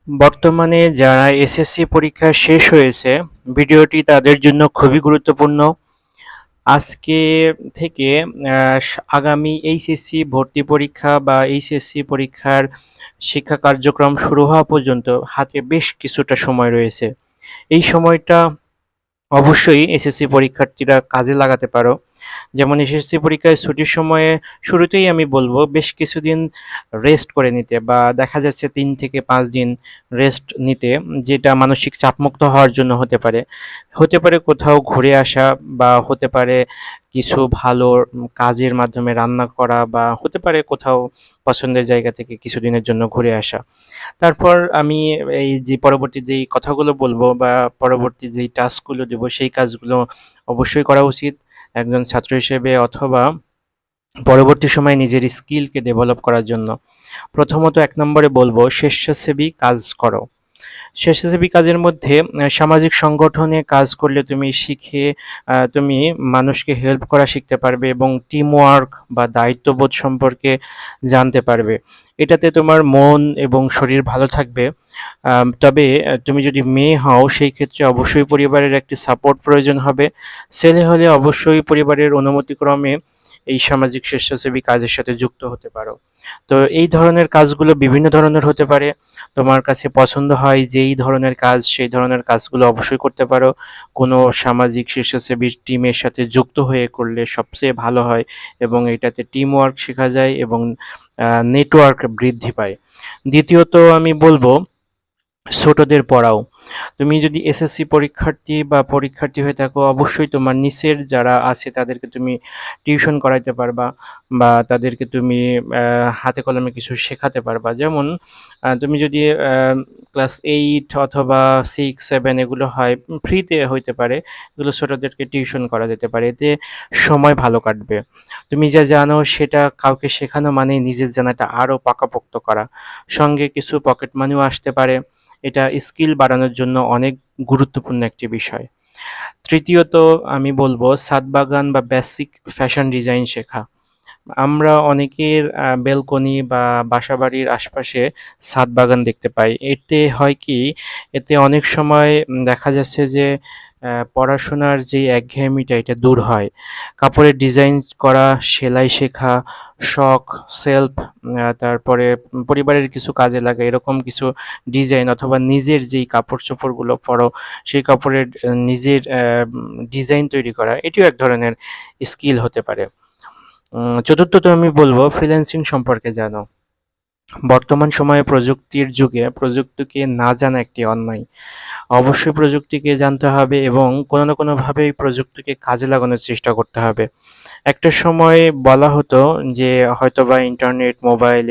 বর্তমানে যারা এসএসসি পরীক্ষা শেষ হয়েছে, ভিডিওটি তাদের জন্য খুবই গুরুত্বপূর্ণ। আজকে থেকে আগামী এইচএসসি ভর্তি পরীক্ষা বা এইচএসসি পরীক্ষার শিক্ষা কার্যক্রম শুরু হওয়া পর্যন্ত হাতে বেশ কিছুটা সময় রয়েছে। এই সময়টা অবশ্যই এসএসসি পরীক্ষার্থীরা কাজে লাগাতে পারো। যেমন এসএসসি পরীক্ষায় ছুটির সময়ে শুরুতেই আমি বলবো বেশ কিছুদিন রেস্ট করে নিতে, বা দেখা যাচ্ছে ৩ থেকে ৫ দিন রেস্ট নিতে, যেটা মানসিক চাপমুক্ত হওয়ার জন্য হতে পারে। হতে পারে কোথাও ঘুরে আসা, বা হতে পারে কিছু ভালো কাজের মাধ্যমে রান্না করা, বা হতে পারে কোথাও পছন্দের জায়গা থেকে কিছুদিনের জন্য ঘুরে আসা। তারপর আমি এই যে পরবর্তী যেই কথাগুলো বলবো বা পরবর্তী যেই টাস্কগুলো দেব সেই কাজগুলো অবশ্যই করা উচিত একজন ছাত্র হিসেবে, অথবা পরবর্তী সময়ে নিজের স্কিলকে ডেভেলপ করার জন্য। প্রথমত ১ নম্বরে বলবো স্বেচ্ছাসেবী কাজ করো। স্বেচ্ছাসেবী কাজের মধ্যে সামাজিক সংগঠনে কাজ করলে তুমি মানুষকে হেল্প করা শিখতে পারবে এবং টিম ওয়ার্ক বা দায়িত্ববোধ সম্পর্কে জানতে পারবে। এটাতে তোমার মন এবং শরীর ভালো থাকবে। তবে তুমি যদি মেয়ে হও সেই ক্ষেত্রে অবশ্যই পরিবারের একটি সাপোর্ট প্রয়োজন হবে। ছেলে হলে অবশ্যই পরিবারের অনুমতিক্রমে এই সামাজিক স্বেচ্ছাসেবী কাজের সাথে যুক্ত হতে পারো। তো এই ধরনের কাজগুলো বিভিন্ন ধরনের হতে পারে। তোমার কাছে পছন্দ হয় যেই ধরনের কাজ, সেই ধরনের কাজগুলো অবশ্যই করতে পারো। কোনো সামাজিক স্বেচ্ছাসেবী টিমের সাথে যুক্ত হয়ে করলে সবচেয়ে ভালো হয়, এবং এটাতে টিম ওয়ার্ক শেখা যায় এবং নেটওয়ার্ক বৃদ্ধি পায়। দ্বিতীয়ত আমি বলবো ছোটদের পড়াও। তুমি যদি এসএসসি পরীক্ষার্থী বা পরীক্ষার্থী হয়ে থাকো, অবশ্যই তোমার নিচের যারা আছে তাদেরকে তুমি টিউশন করাইতে পারবা, বা তাদেরকে তুমি হাতে কলমে কিছু শেখাতে পারবা। যেমন তুমি যদি ক্লাস 8 অথবা 6, 7 এগুলো হয়, ফ্রিতে হইতে পারে। এগুলো ছোটদেরকে টিউশন করা যেতে পারে। এতে সময় ভালো কাটবে। তুমি যা জানো সেটা কাউকে শেখানো মানেই নিজের জানাটা আরও পাকাপোক্ত করা। সঙ্গে কিছু পকেট মানিও আসতে পারে। এটা স্কিল বাড়ানোর জন্য অনেক গুরুত্বপূর্ণ একটি বিষয়। তৃতীয়ত আমি বলবো ছাদ বাগান বা বেসিক ফ্যাশন ডিজাইন শেখা। আমরা অনেকের বেলকনি বা বাসাবাড়ির আশপাশে ছাদ বাগান দেখতে পাই। এতে হয় কি, এতে অনেক সময় দেখা যাচ্ছে যে পড়াশোনার যে একঘেয়েমিটা এটা দূর হয়। কাপড়ের ডিজাইন করা, সেলাই শেখা, শখ, সেলফ, তারপরে পরিবারের কিছু কাজে লাগা এরকম কিছু ডিজাইন, অথবা নিজের যেই কাপড়-চোপড়গুলো পরো সেই কাপড়ের নিজের ডিজাইন তৈরি করা, এটিও এক ধরনের স্কিল হতে পারে। চতুর্থত আমি বলব ফ্রিল্যান্সিং সম্পর্কে জানো। বর্তমান সময়ে প্রযুক্তির যুগে প্রযুক্তিকে না জানা একটি অন্যায়। অবশ্যই প্রযুক্তিকে জানতে হবে এবং কোনো না কোনোভাবে এই প্রযুক্তিকে কাজে লাগানোর চেষ্টা করতে হবে। একটা সময় বলা হতো যে হয়তোবা ইন্টারনেট, মোবাইল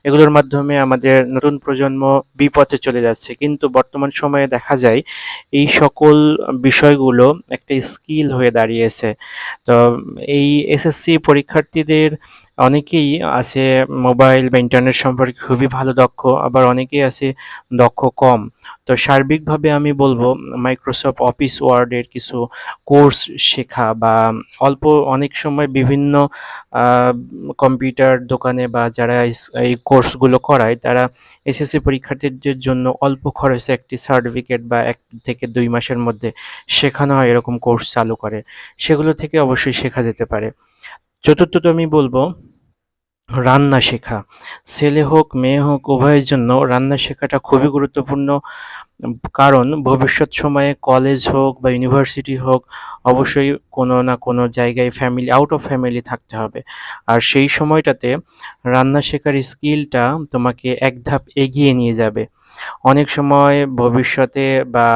এগুলোর মাধ্যমে আমাদের নতুন প্রজন্ম বিপথে চলে যাচ্ছে। কিন্তু বর্তমান সময়ে দেখা যায় এই সকল বিষয়গুলো একটা স্কিল হয়ে দাঁড়িয়েছে। তো এই এসএসসি পরীক্ষার্থীদের অনেকেই আছে মোবাইল বা ইন্টারনেট সম্পর্কে খুবই ভালো দক্ষ, আবার অনেকেই আছে দক্ষ কম। তো সার্বিকভাবে আমি বলব মাইক্রোসফট অফিস ওয়ার্ডের কিছু কোর্স শেখা, বা অনেক সময় বিভিন্ন আহ, কম্পিউটার দোকানে বা যারা এই কোর্সগুলো করায় তারা এসএসসি পরীক্ষার্থীদের জন্য অল্প খরচে একটি সার্টিফিকেট বা 1 থেকে 2 মাসের মধ্যে শেখানো হয় এরকম কোর্স চালু করে। সেগুলো থেকে অবশ্যই শেখা যেতে পারে। চতুর্থত আমি বলবো রান্না শেখা। ছেলে হোক মেয়ে হোক উভয়ের জন্য রান্না শেখাটা খুবই গুরুত্বপূর্ণ। কারণ ভবিষ্যৎ সময়ে কলেজ হোক বা ইউনিভার্সিটি হোক, অবশ্যই কোনো না কোনো জায়গায় আউট অফ ফ্যামিলি থাকতে হবে। আর সেই সময়টাতে রান্না শেখার স্কিলটা তোমাকে এক ধাপ এগিয়ে নিয়ে যাবে। অনেক সময় ভবিষ্যতে বা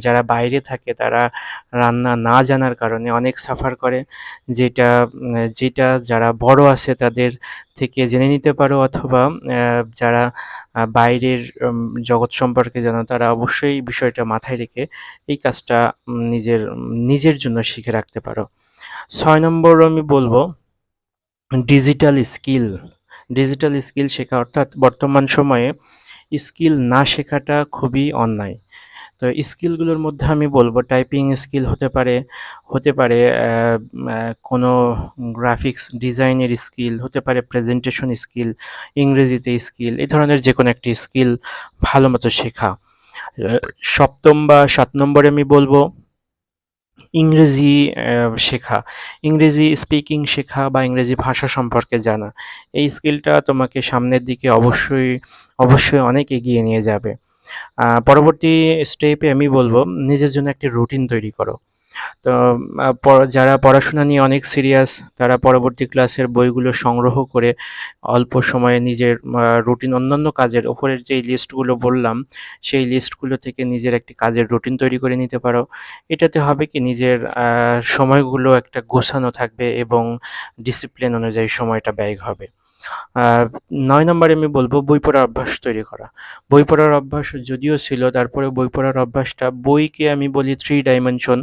যারা বাইরে থাকে তারা রান্না না জানার কারণে অনেক সাফার করে। যেটা যারা বড় আছে তাদের থেকে জেনে নিতে পারো, অথবা যারা বাইরের জগৎ সম্পর্কে জানো তারা অবশ্যই বিষয়টা মাথায় রেখে এই কাজটা নিজের জন্য শিখে রাখতে পারো। ৬ নম্বর আমি বলব ডিজিটাল স্কিল। ডিজিটাল স্কিল শেখা, অর্থাৎ বর্তমান সময়ে স্কিল না শেখাটা খুবই অন্যায়। তো তো স্কিলগুলোর মধ্যে আমি বলব টাইপিং স্কিল হতে পারে কোনো গ্রাফিক্স ডিজাইনের স্কিল, হতে পারে প্রেজেন্টেশন স্কিল, ইংরেজিতে স্কিল, এই ধরনের যেকোনো একটি স্কিল ভালোমতো শেখা। ৭ম বা ৭ নম্বরে আমি বলব ইংরেজি শেখা। ইংরেজি স্পিকিং শেখা বা ইংরেজি ভাষা সম্পর্কে জানা। এই স্কিলটা তোমাকে সামনের দিকে অবশ্যই অনেক এগিয়ে নিয়ে যাবে। পরবর্তী স্টেপে আমি বলব নিজের জন্য একটি রুটিন তৈরি করো। তো যারা পড়াশোনা নিয়ে অনেক সিরিয়াস তারা পরবর্তী ক্লাসের বইগুলো সংগ্রহ করে অল্প সময়ে নিজের রুটিন অন্যান্য কাজের ওপরের যেই লিস্টগুলো বললাম সেই লিস্টগুলো থেকে নিজের একটি কাজের রুটিন তৈরি করে নিতে পারো। এটাতে হবে কি নিজের সময়গুলো একটা গোছানো থাকবে এবং ডিসিপ্লিন অনুযায়ী সময়টা ব্যয় হবে। ৯ নম্বরে আমি বলব বই পড়ার অভ্যাস তৈরি করা। বই পড়ার অভ্যাস যদিও ছিল তারপরেও বই পড়ার অভ্যাসটা বইকে আমি বলি 3 ডাইমেনশন